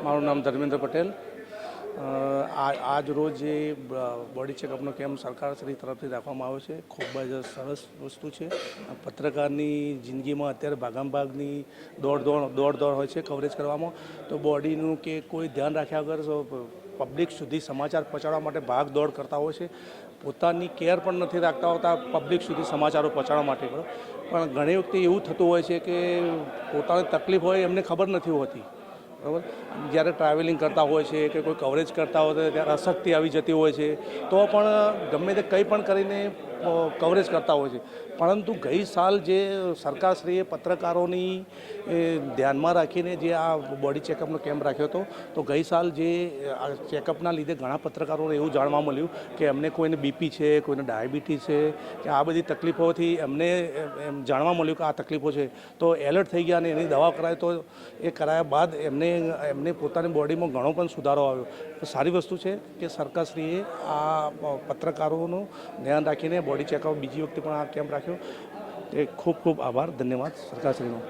મારું નામ ધર્મેન્દ્ર પટેલ. આજ રોજ જે બોડી ચેકઅપનો કેમ્પ સરકારશ્રી તરફથી રાખવામાં આવ્યો છે, ખૂબ જ સરસ વસ્તુ છે. પત્રકારની જિંદગીમાં અત્યારે ભાગમભાગની દોડ હોય છે કવરેજ કરવામાં, તો બોડીનું કે કોઈ ધ્યાન રાખ્યા વગર પબ્લિક સુધી સમાચાર પહોંચાડવા માટે ભાગ દોડ કરતા હોય છે. પોતાની કેર પણ નથી રાખતા હોતા પબ્લિક સુધી સમાચારો પહોંચાડવા માટે, પણ ઘણી વખતે એવું થતું હોય છે કે પોતાની તકલીફ હોય એમને ખબર નથી હોતી. બરાબર, જ્યારે ટ્રાવેલિંગ કરતા હોય છે કે કોઈ કવરેજ કરતા હોય તો ત્યારે અશક્તિ આવી જતી હોય છે, તો પણ ગમે તે કંઈ પણ કરીને કવરેજ કરતા હોય છે. પરંતુ ગઈ સાલ જે સરકારશ્રીએ પત્રકારોની ધ્યાનમાં રાખીને જે આ બોડી ચેકઅપનો કેમ્પ રાખ્યો હતો, તો ગઈ સાલ જે આ ચેકઅપના લીધે ઘણા પત્રકારોને એવું જાણવા મળ્યું કે એમને કોઈને બીપી છે, કોઈને ડાયાબિટીસ છે કે આ બધી તકલીફોથી એમને એમ જાણવા મળ્યું કે આ તકલીફો છે, તો એલર્ટ થઈ ગયા અને એની દવા કરાય. તો એ કરાયા બાદ એમને પોતાની બોડીમાં ઘણો પણ સુધારો આવ્યો. તો સારી વસ્તુ છે કે સરકારશ્રીએ આ પત્રકારોનું ધ્યાન રાખીને બોડી ચેકઅપ બીજી વખતે પણ આ કેમ્પ રાખ્યો. એ ખૂબ ખૂબ આભાર, ધન્યવાદ સરકારશ્રીનો.